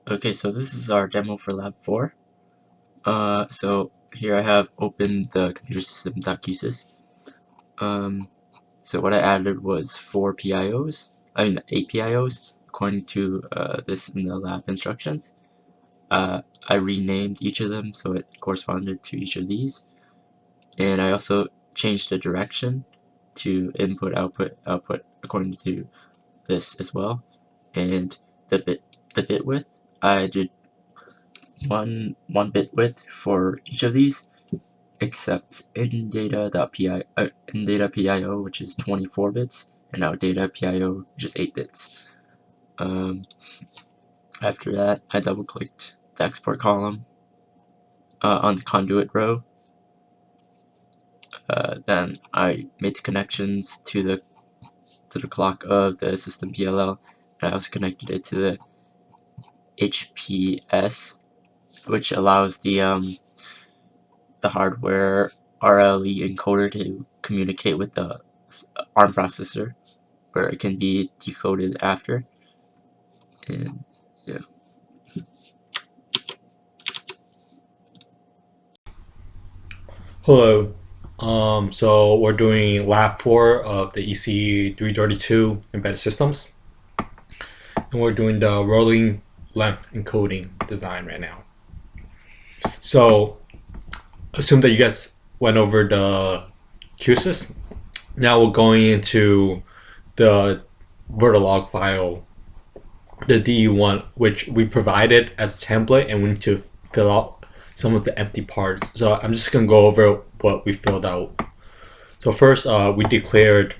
Okay, so this is our demo for Lab 4. So here I have opened the computer system.qsys. So what I added was 8 PIOs, according to this in the lab instructions. I renamed each of them so it corresponded to each of these. And I also changed the direction to input, output, output according to this as well. And the bit width, I did one bit width for each of these, except indata.pio, which is 24 bits, and outdata.pio, which is 8 bits. After that, I double-clicked the export column on the conduit row. Then I made the connections to the clock of the system PLL, and I also connected it to the HPS, which allows the hardware RLE encoder to communicate with the ARM processor, where it can be decoded after. And yeah. Hello. So we're doing Lab 4 of the ECE-332 embedded systems, and we're doing the rolling length encoding design right now. So assume that you guys went over the QSys. Now we're going into the Vertilog file, the DE1, which we provided as a template, and we need to fill out some of the empty parts. So I'm just going to go over what we filled out. So first, we declared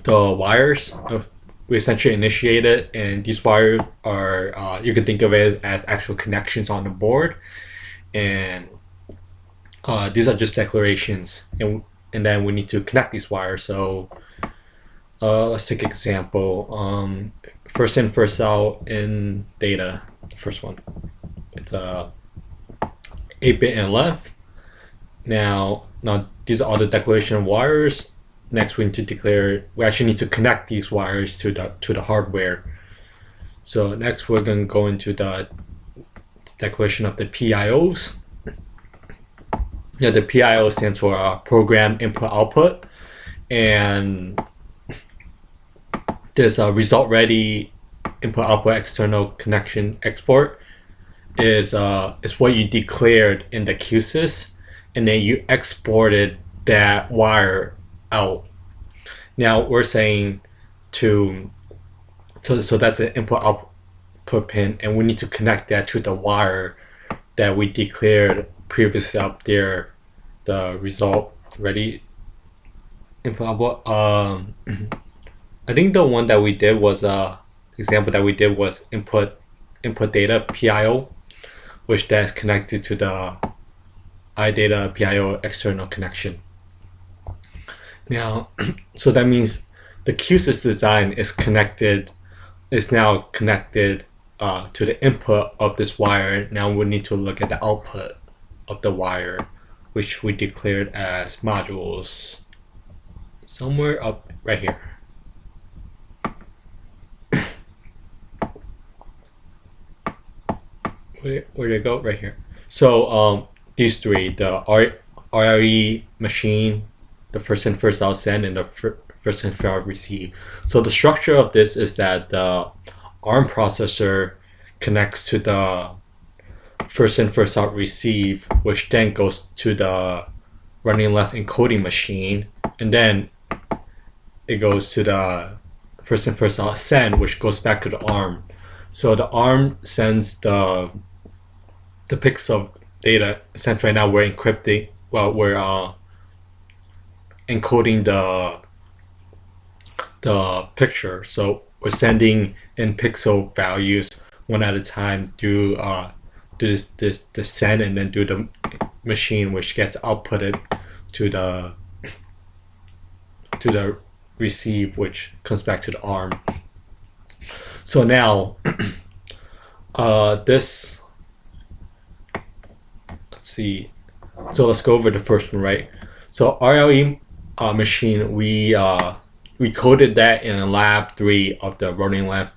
the wires. We essentially initiated, and these wires are, you can think of it as actual connections on the board. And these are just declarations. And then we need to connect these wires. So let's take an example. First in, first out in data. The first one. It's 8-bit and left. Now these are all the declaration wires. Next, we need to declare. We actually need to connect these wires to the hardware. So next, we're going to go into the declaration of the PIOs. Yeah, the PIO stands for program input output, and there's a result ready input output external connection export is what you declared in the QSys, and then you exported that wire out. Now we're saying so that's an input output pin, and we need to connect that to the wire that we declared previously up there, the result ready input output. I think the one that we did was example that we did was input data PIO, which that's connected to the iData PIO external connection. Now, so that means the QSys design is now connected to the input of this wire. Now we need to look at the output of the wire, which we declared as modules somewhere up right here. Where did it go? Right here. So these three, the RLE machine, the first in first out send, and the first in first out receive. So the structure of this is that the ARM processor connects to the first in first out receive, which then goes to the running left encoding machine, and then it goes to the first in first out send, which goes back to the ARM. So the ARM sends the pixel data. Since right now we're encrypting, well, we're encoding the picture. So we're sending in pixel values one at a time through do the send, and then do the machine, which gets outputted to the receive, which comes back to the ARM. So now this, let's see. So let's go over the first one, right? So RLE machine, we coded that in Lab 3 of the rolling length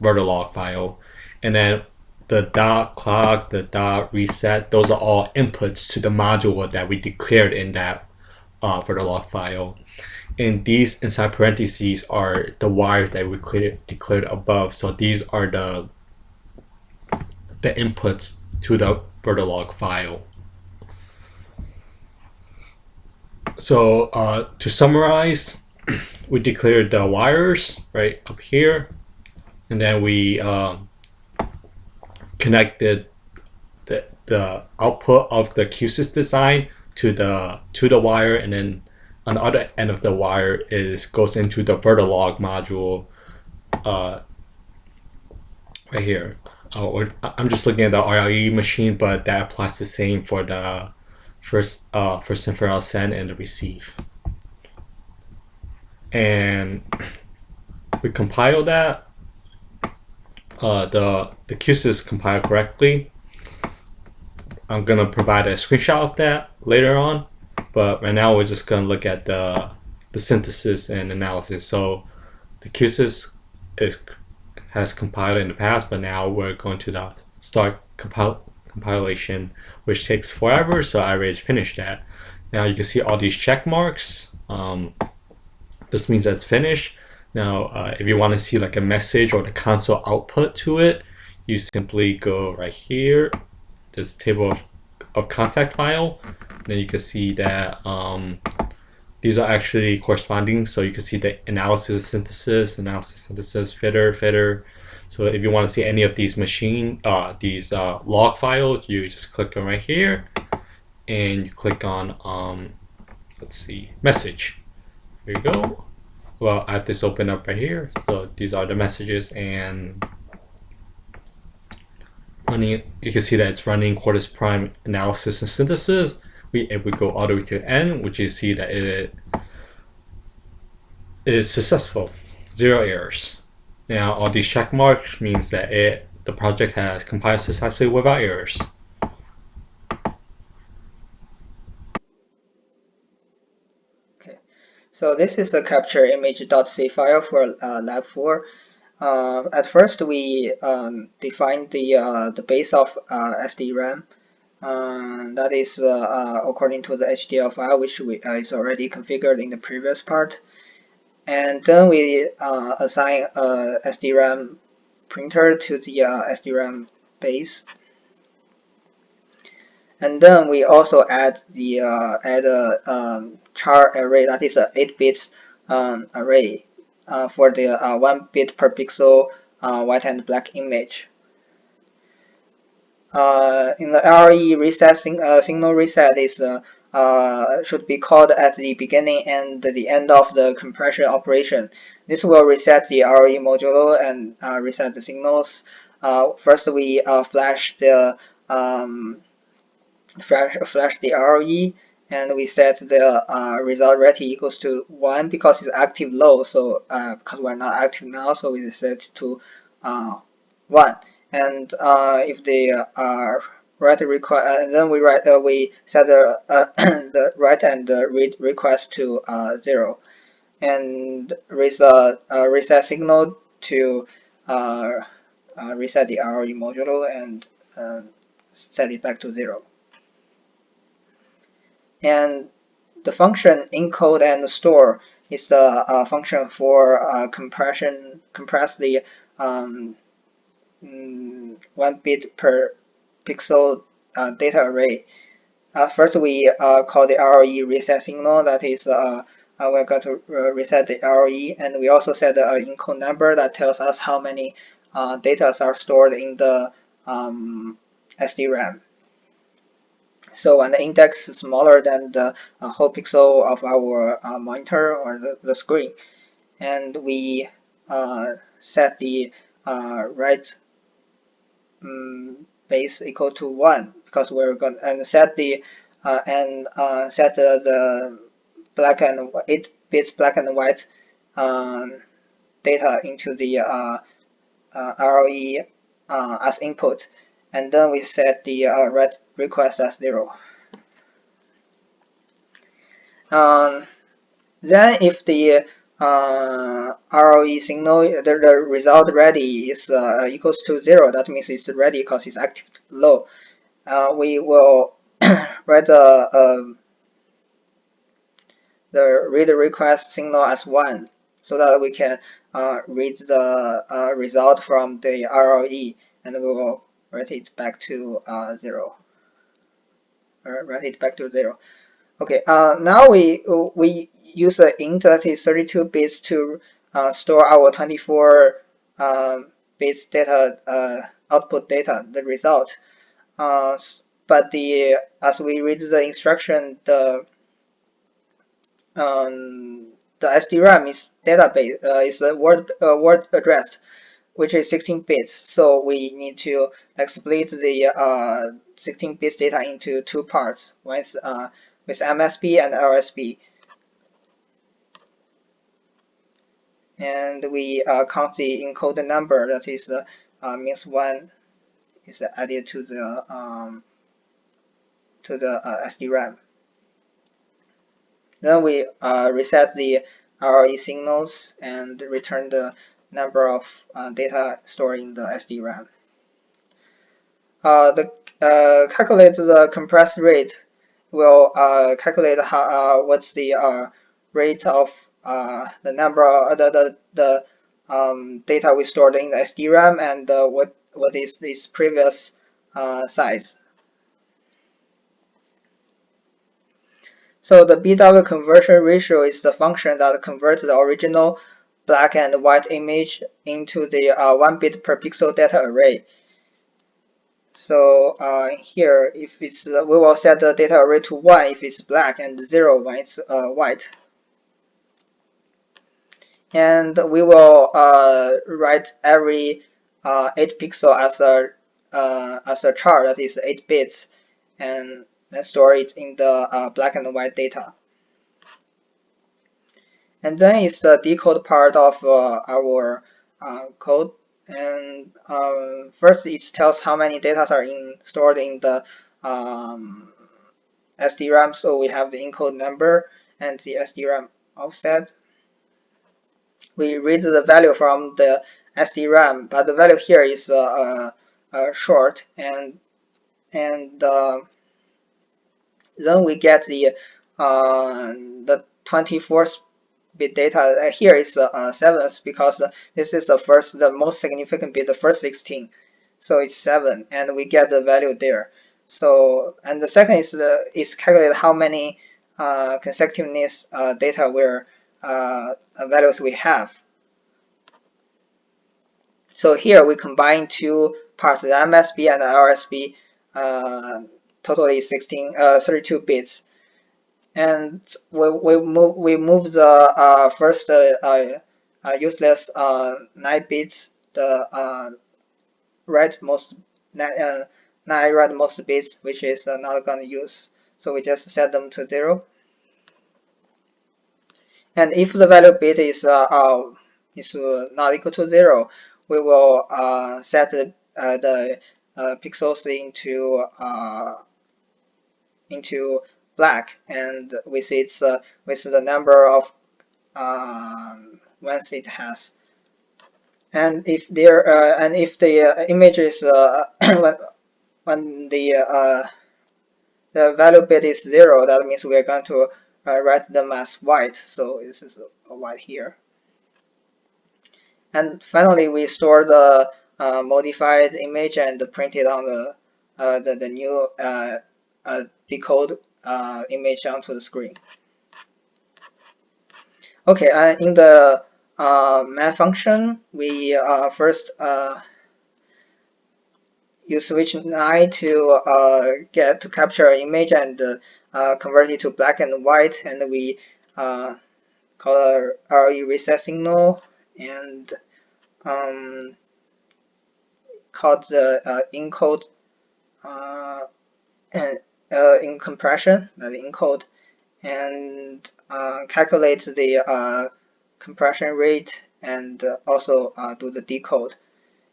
Vertilog file, and then the dot clock, the dot reset, those are all inputs to the module that we declared in that for the log file. And these inside parentheses are the wires that we declared above. So these are the inputs to the Vertilog file. So to summarize, we declared the wires right up here, and then we connected the output of the QSys design to the wire, and then on the other end of the wire goes into the Vertilog module right here. I'm just looking at the RLE machine, but that applies the same for the first and final send and the receive. And we compile that. The QSys compiled correctly. I'm gonna provide a screenshot of that later on, but right now we're just gonna look at the synthesis and analysis. So the QSys has compiled in the past, but now we're going to the start compilation, which takes forever. So I already finished that. Now you can see all these check marks. This means that's finished. Now, if you want to see like a message or the console output to it, you simply go right here, this table of contact file. And then you can see that these are actually corresponding. So you can see the analysis, synthesis, fitter. So if you want to see any of these log files, you just click on right here, and you click on let's see, message. Here you go. Well, I have this open up right here. So these are the messages, and running. You can see that it's running Quartus Prime analysis and synthesis. If we go all the way to the end, which you see that it is successful, 0 errors. Now all these check marks means that the project has compiled successfully without errors. Okay, so this is the capture image.c file for Lab4. At first, we defined the base of SDRAM. That is according to the HDL file, which is already configured in the previous part. And then we assign a SDRAM printer to the SDRAM base. And then we also add a char array, that is a 8 bits array for the 1 bit per pixel white and black image. In the LRE reset signal reset is should be called at the beginning and the end of the compression operation. This will reset the LRE modulo and reset the signals. First, we flash the ROE, and we set the result rate equals to 1 because it's active low. So because we're not active now, so we set to 1. And if the write request, then we set the the write and the read request to 0, and raise the reset signal to reset the ROE modulo and set it back to 0. And the function encode and store is the function for compress the 1 bit per pixel data array. First, we call the ROE reset signal. That is, we're going to reset the ROE, and we also set the encode number that tells us how many data are stored in the SDRAM. So when the index is smaller than the whole pixel of our monitor or the screen, and we set the write base equal to 1, because we're going to set the black and 8 bits black and white data into the ROE as input, and then we set the write request as 0. Then if the ROE signal, the result ready is equals to 0. That means it's ready because it's active low. We will write the read request signal as 1 so that we can read the result from the ROE, and we will write it back to 0. Write it back to 0. Okay, now we use an int that is 32 bits to store our 24 bits data output data, the result. But as we read the instruction, the SDRAM is database is a word address, which is 16 bits. So we need to split the 16 bits data into 2 parts. One is with MSB and LSB. And we count the encoded number, that is means 1 is added to the SDRAM. Then we reset the ROE signals and return the number of data stored in the SDRAM. Calculate the compressed rate will calculate what's the rate of the number of the data we stored in the SDRAM, and what is this previous size. So the BW conversion ratio is the function that converts the original black and white image into the 1 bit per pixel data array. So here, if it's we will set the data array to 1 if it's black, and 0 when it's white. And we will write every 8 pixel as a char, that is 8 bits, and then store it in the black and white data. And then is the decode part of our code. And first it tells how many data are stored in the SDRAM. So we have the encode number and the SDRAM offset. We read the value from the SDRAM, but the value here is short, and then we get the 24th bit data. Here is 7th because this is the most significant bit, the first 16. So it's 7, and we get the value there. So, and the second is calculate how many consecutiveness data values we have. So here we combine 2 parts, the MSB and the LSB, totally 32 bits. And we move the first useless 9 bits, the rightmost 9 rightmost bits, which is not going to use. So we just set them to 0. And if the value bit is not equal to 0, we will set the pixels into black, and we see it's with the number of ones it has. And if the image is when the value bit is 0, that means we are going to write them as white. So this is a white here. And finally, we store the modified image and print it on the new decode image onto the screen. Okay, in the main function, we first use switch 9 to capture an image and convert it to black and white, and we call a RE reset signal, and called the encode in compression, the encode, and calculate the compression rate, and also do the decode.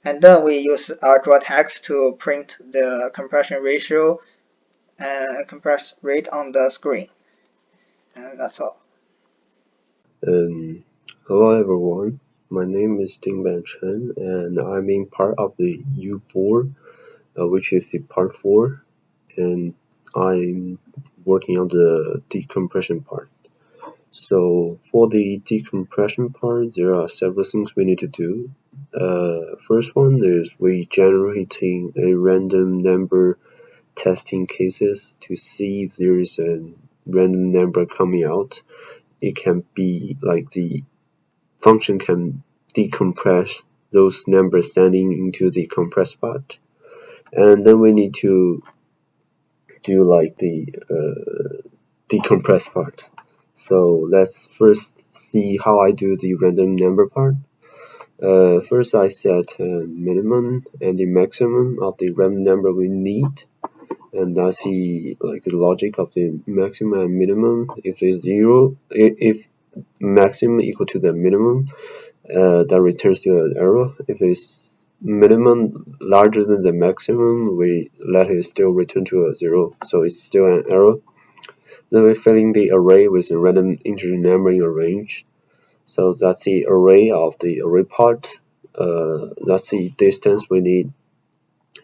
And then we use draw text to print the compression ratio and compress rate on the screen. And that's all. Hello everyone, my name is Dingban Chen and I'm in part of the U4, which is the part 4, and I'm working on the decompression part. So for the decompression part, there are several things we need to do. First one is we generating a random number testing cases to see if there is a random number coming out. It can be like the function can decompress those numbers sending into the compressed part, and then we need to do like the decompressed part. So let's first see how I do the random number part. First I set a minimum and the maximum of the random number we need, and that's the logic of the maximum and minimum. If it's zero, if maximum equal to the minimum, that returns to an error. If it's minimum larger than the maximum, we let it still return to a 0, so it's still an error. Then we're filling the array with a random integer number in a range. So that's the array of the array part. That's the distance we need.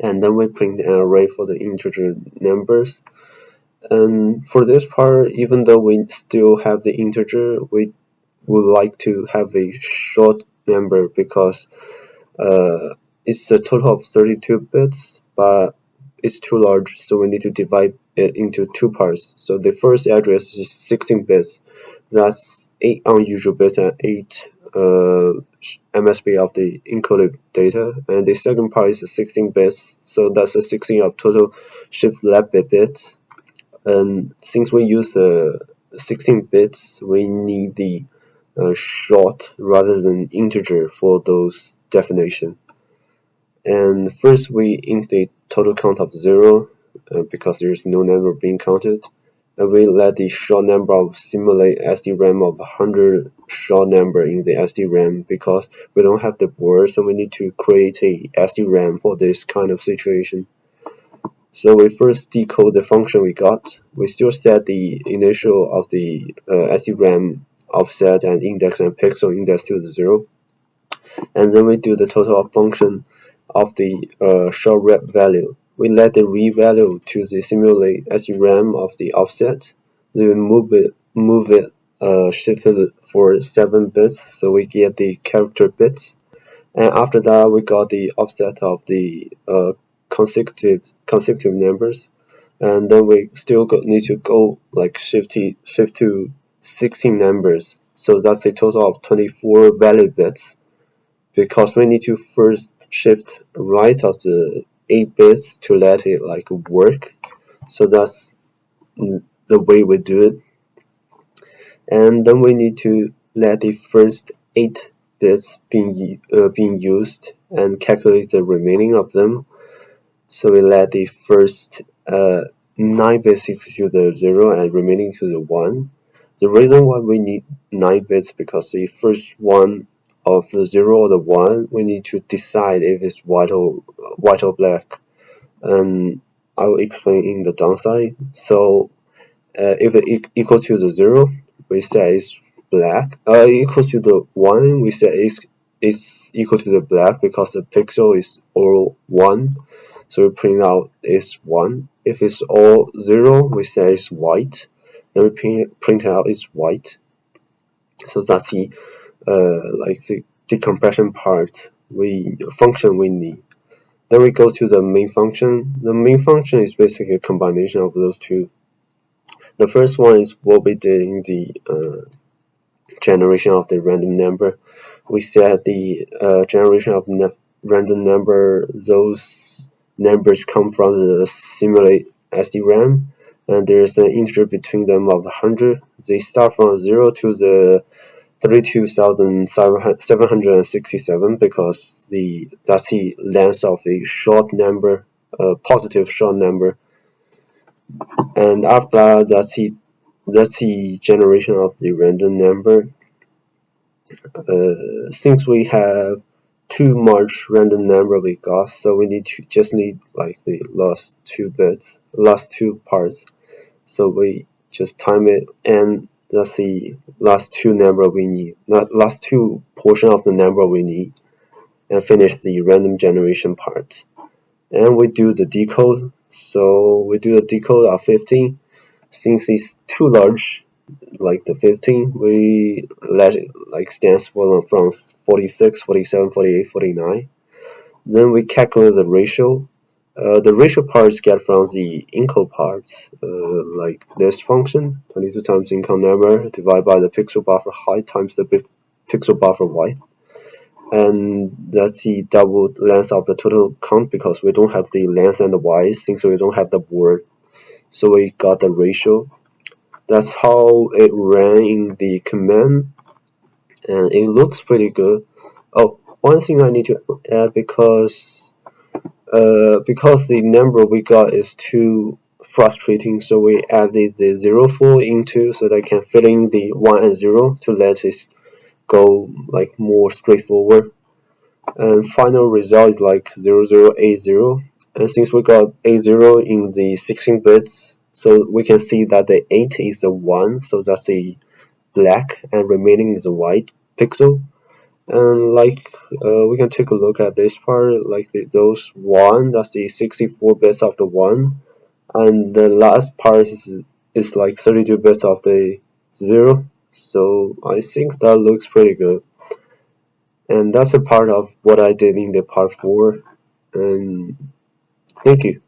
And then we print an array for the integer numbers. And for this part, even though we still have the integer, we would like to have a short number because it's a total of 32 bits, but it's too large, so we need to divide it into two parts. So the first address is 16 bits, that's 8 unusual bits and 8 MSB of the encoded data, and the second part is 16 bits, so that's a 16 of total shift left bits. And since we use the 16 bits, we need the short rather than integer for those definition. And first we int the total count of 0 because there is no number being counted, and we let the short number simulate SD-RAM of 100 short number in the SD-RAM because we don't have the board, so we need to create a SD-RAM for this kind of situation. So we first decode the function we got. We still set the initial of the SD-RAM offset and index and pixel index to the 0, and then we do the total of function of the short rep value. We let the read value to the simulate SD-RAM of the offset. Then we move it shift it for 7 bits, so we get the character bits. And after that, we got the offset of the consecutive numbers, and then we still need to go like shift to 16 numbers, so that's a total of 24 valid bits, because we need to first shift right of the 8 bits to let it like work. So that's the way we do it. And then we need to let the first 8 bits being used and calculate the remaining of them. So we let the first 9 bits equal to the 0 and remaining to the 1. The reason why we need 9 bits because the first one of the 0 or the 1, we need to decide if it's white or black, and I will explain in the downside. So if it equal to the 0, we say it's black. Equal to the 1, we say it's equal to the black because the pixel is all 1. So we print out it's 1. If it's all 0, we say it's white. Then we print out it's white. So that's the the decompression part function we need. Then we go to the main function. The main function is basically a combination of those two. The first one is what we did in the generation of the random number. We set the generation of random number. Those numbers come from the simulate SD-RAM, and there is an integer between them of 100. They start from 0 to the 32,767 because that's the length of a short number, positive short number. And after that's the generation of the random number. Since we have too much random number we got, so we just need like the last two parts. So we just time it, and That's the last two number we need, not last two portion of the number we need, and finish the random generation part. And we do the decode. So we do a decode of 15. Since it's too large, like the 15, we let it like stands from 46, 47, 48, 49. Then we calculate the ratio. The ratio parts get from the encode parts, like this function, 22 times encode number divided by the pixel buffer height times the pixel buffer width. And that's the double length of the total count because we don't have the length and the width since we don't have the board. So we got the ratio. That's how it ran in the command, and it looks pretty good. Oh, one thing I need to add because the number we got is too frustrating, so we added the 04 into so that I can fill in the 1 and 0 to let it go like more straightforward. And final result is like 0080. And since we got A0 in the 16 bits, so we can see that the 8 is the 1, so that's the black, and remaining is a white pixel. And like we can take a look at this part, like those 1, that's the 64 bits of the 1, and the last part is like 32 bits of the 0. So I think that looks pretty good. And that's a part of what I did in the part 4. And thank you.